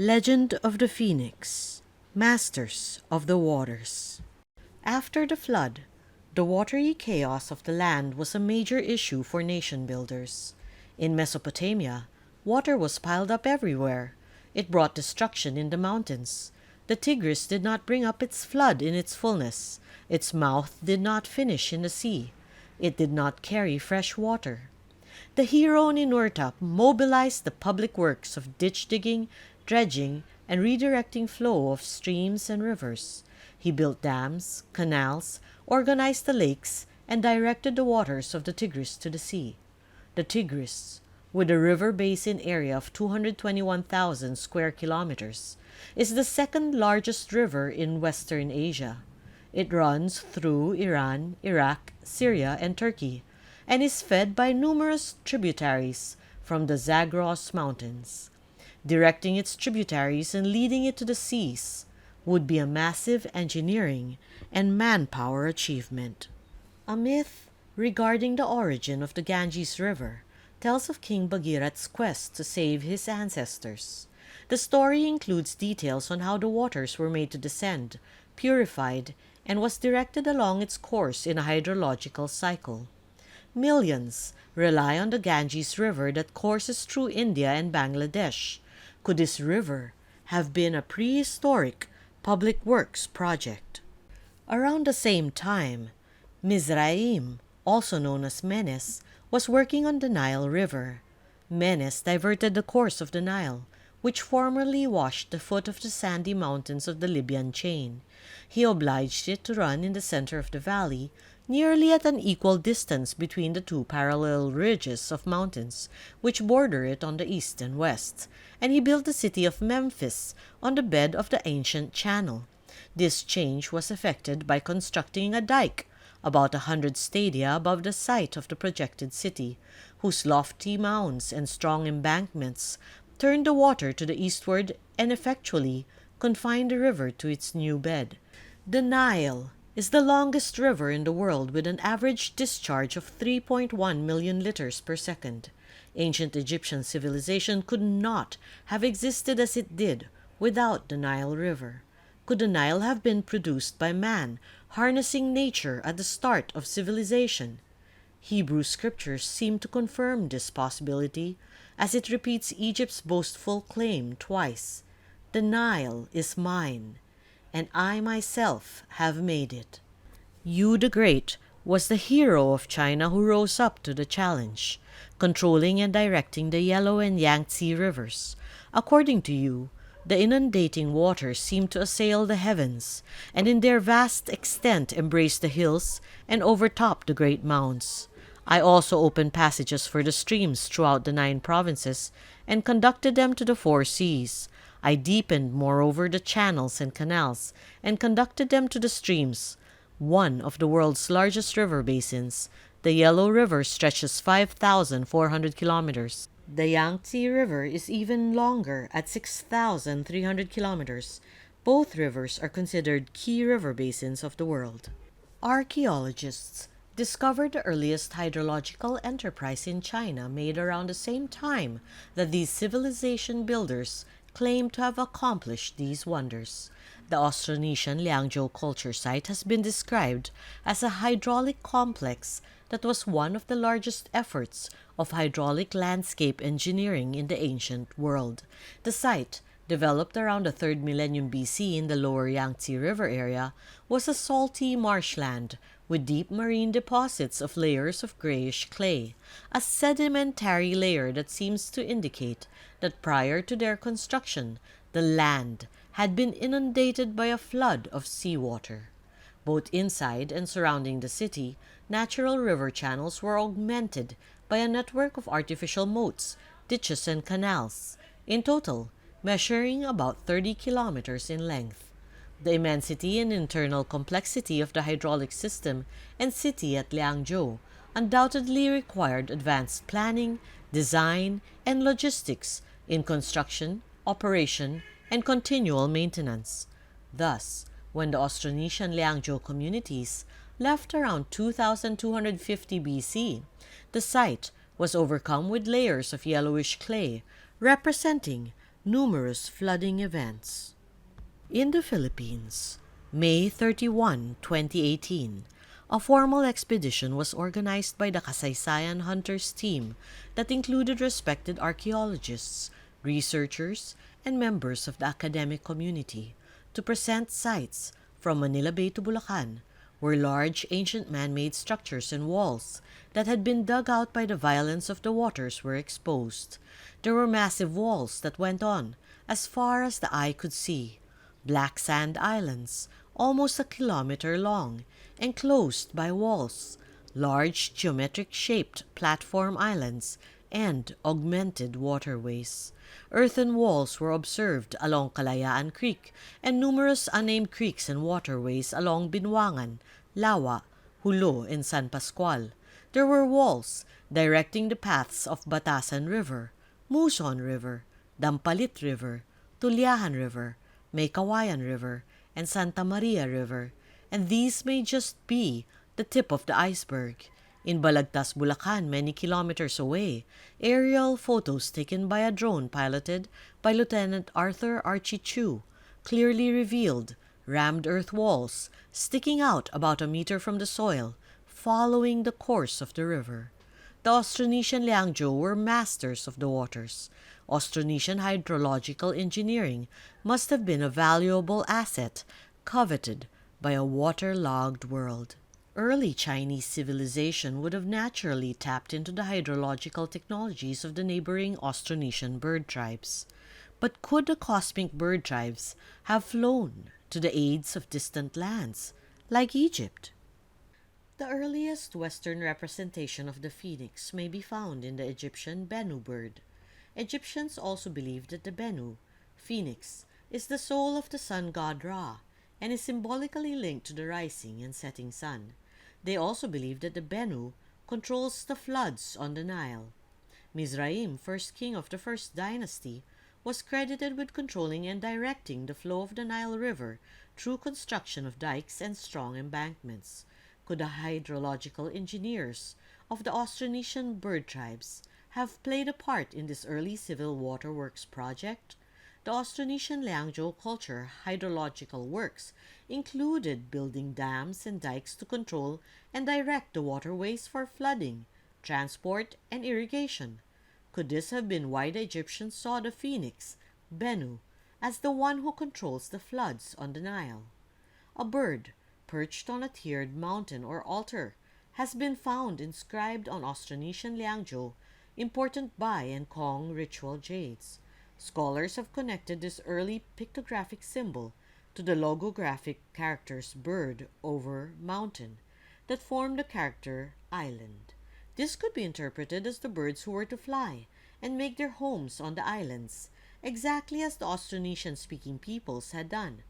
Legend of the Phoenix, Masters of the Waters. After the flood, the watery chaos of the land was a major issue for nation builders. In Mesopotamia, water was piled up everywhere. It brought destruction in the mountains. The Tigris did not bring up its flood in its fullness. Its mouth did not finish in the sea. It did not carry fresh water. The hero Ninurta mobilized the public works of ditch digging, dredging, and redirecting flow of streams and rivers. He built dams, canals, organized the lakes, and directed the waters of the Tigris to the sea. The Tigris, with a river basin area of 221,000 square kilometers, is the second largest river in Western Asia. It runs through Iran, Iraq, Syria, and Turkey, and is fed by numerous tributaries from the Zagros Mountains. Directing its tributaries and leading it to the seas would be a massive engineering and manpower achievement. A myth regarding the origin of the Ganges River tells of King Bhagirat's quest to save his ancestors. The story includes details on how the waters were made to descend, purified, and was directed along its course in a hydrological cycle. Millions rely on the Ganges River that courses through India and Bangladesh. Could this river have been a prehistoric public works project? Around the same time, Mizraim, also known as Menes, was working on the Nile River. Menes diverted the course of the Nile, which formerly washed the foot of the sandy mountains of the Libyan chain. He obliged it to run in the center of the valley, nearly at an equal distance between the two parallel ridges of mountains which border it on the east and west, and he built the city of Memphis on the bed of the ancient channel. This change was effected by constructing a dike about 100 stadia above the site of the projected city, whose lofty mounds and strong embankments turned the water to the eastward and effectually confined the river to its new bed. The Nile is the longest river in the world with an average discharge of 3.1 million liters per second. Ancient Egyptian civilization could not have existed as it did without the Nile River. Could the Nile have been produced by man harnessing nature at the start of civilization? Hebrew scriptures seem to confirm this possibility, as it repeats Egypt's boastful claim twice: "The Nile is mine, and I myself have made it." Yu the Great was the hero of China who rose up to the challenge, controlling and directing the Yellow and Yangtze rivers. According to Yu, the inundating waters seemed to assail the heavens, and in their vast extent embraced the hills and overtopped the great mounds. I also opened passages for the streams throughout the 9 provinces and conducted them to the 4 seas. I deepened, moreover, the channels and canals, and conducted them to the streams. One of the world's largest river basins, the Yellow River, stretches 5,400 kilometers. The Yangtze River is even longer at 6,300 kilometers. Both rivers are considered key river basins of the world. Archaeologists discovered the earliest hydrological enterprise in China made around the same time that these civilization builders claim to have accomplished these wonders. The Austronesian Yangtze culture site has been described as a hydraulic complex that was one of the largest efforts of hydraulic landscape engineering in the ancient world. The site, developed around the 3rd millennium BC in the lower Yangtze River area, was a salty marshland with deep marine deposits of layers of grayish clay, a sedimentary layer that seems to indicate that prior to their construction, the land had been inundated by a flood of seawater. Both inside and surrounding the city, natural river channels were augmented by a network of artificial moats, ditches, and canals, in total measuring about 30 kilometers in length. The immensity and internal complexity of the hydraulic system and city at Liangzhou undoubtedly required advanced planning, design, and logistics in construction, operation, and continual maintenance. Thus, when the Austronesian Liangzhou communities left around 2250 BC, the site was overcome with layers of yellowish clay, representing Numerous flooding events. In the Philippines, May 31, 2018, a formal expedition was organized by the Kasaysayan Hunters team that included respected archaeologists, researchers, and members of the academic community to present sites from Manila Bay to Bulacan, where large ancient man-made structures and walls that had been dug out by the violence of the waters were exposed. There were massive walls that went on as far as the eye could see, black sand islands, almost a kilometer long, enclosed by walls, large geometric-shaped platform islands, and augmented waterways. Earthen walls were observed along Kalayaan Creek and numerous unnamed creeks and waterways along Binwangan, Lawa, Hulo, and San Pascual. There were walls directing the paths of Batasan River, Muson River, Dampalit River, Tulyahan River, Maykawayan River, and Santa Maria River, and these may just be the tip of the iceberg. In Balagtas, Bulacan, many kilometers away, aerial photos taken by a drone piloted by Lieutenant Arthur Archie Chu clearly revealed rammed earth walls sticking out about a meter from the soil, following the course of the river. The Austronesian Liangzhu were masters of the waters. Austronesian hydrological engineering must have been a valuable asset, coveted by a waterlogged world. Early Chinese civilization would have naturally tapped into the hydrological technologies of the neighboring Austronesian bird tribes. But could the cosmic bird tribes have flown to the aids of distant lands, like Egypt? The earliest Western representation of the phoenix may be found in the Egyptian Bennu bird. Egyptians also believed that the Bennu, phoenix, is the soul of the sun god Ra, and is symbolically linked to the rising and setting sun. They also believe that the Bennu controls the floods on the Nile. Mizraim, first king of the first dynasty, was credited with controlling and directing the flow of the Nile River through construction of dikes and strong embankments. Could the hydrological engineers of the Austronesian bird tribes have played a part in this early civil waterworks project? The Austronesian Liangzhu culture hydrological works included building dams and dikes to control and direct the waterways for flooding, transport, and irrigation. Could this have been why the Egyptians saw the phoenix, Bennu, as the one who controls the floods on the Nile? A bird, perched on a tiered mountain or altar, has been found inscribed on Austronesian Liangzhu important Bai and Kong ritual jades. Scholars have connected this early pictographic symbol to the logographic characters bird over mountain that form the character island. This could be interpreted as the birds who were to fly and make their homes on the islands, exactly as the Austronesian-speaking peoples had done.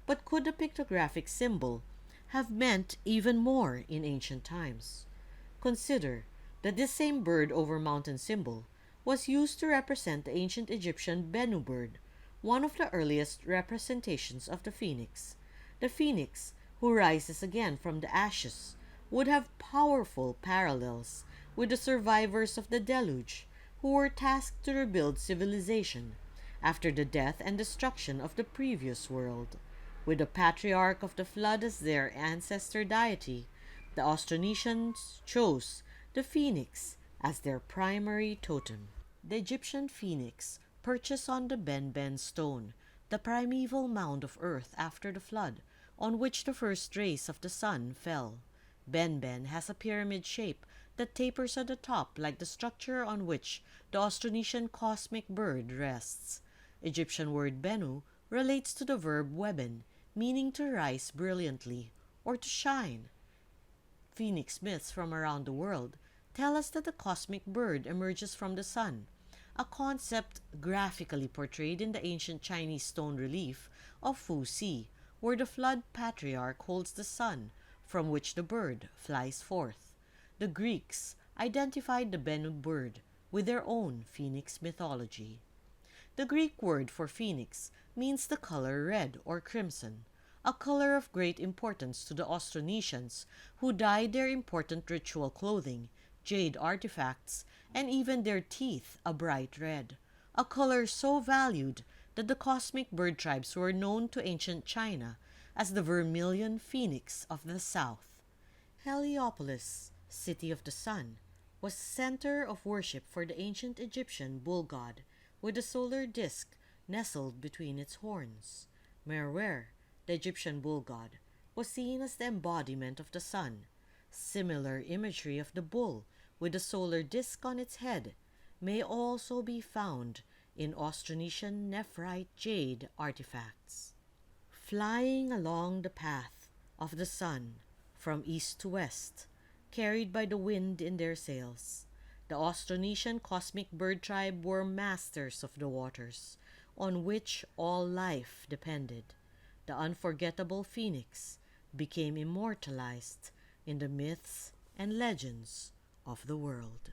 But could the pictographic symbol have meant even more in ancient times? Consider that this same bird over mountain symbol was used to represent the ancient Egyptian Bennu bird, one of the earliest representations of the phoenix. The phoenix, who rises again from the ashes, would have powerful parallels with the survivors of the deluge, who were tasked to rebuild civilization after the death and destruction of the previous world. With the patriarch of the flood as their ancestor deity, the Austronesians chose the phoenix as their primary totem. The Egyptian phoenix perches on the Benben stone, the primeval mound of earth after the flood, on which the first rays of the sun fell. Benben has a pyramid shape that tapers at the top like the structure on which the Austronesian cosmic bird rests. Egyptian word Bennu relates to the verb weben, meaning to rise brilliantly or to shine. Phoenix myths from around the world tell us that the cosmic bird emerges from the sun, a concept graphically portrayed in the ancient Chinese stone relief of Fu Si, where the flood patriarch holds the sun, from which the bird flies forth. The Greeks identified the Bennu bird with their own phoenix mythology. The Greek word for phoenix means the color red or crimson, a color of great importance to the Austronesians, who dyed their important ritual clothing, jade artifacts, and even their teeth a bright red. a color so valued that the cosmic bird tribes were known to ancient China as the vermilion phoenix of the south. Heliopolis, city of the sun, was the center of worship for the ancient Egyptian bull god with a solar disk nestled between its horns. Merwer, the Egyptian bull god, was seen as the embodiment of the sun. Similar imagery of the bull with a solar disk on its head may also be found in Austronesian nephrite jade artifacts. Flying along the path of the sun from east to west, carried by the wind in their sails, the Austronesian cosmic bird tribe were masters of the waters, on which all life depended. The unforgettable phoenix became immortalized in the myths and legends of the world.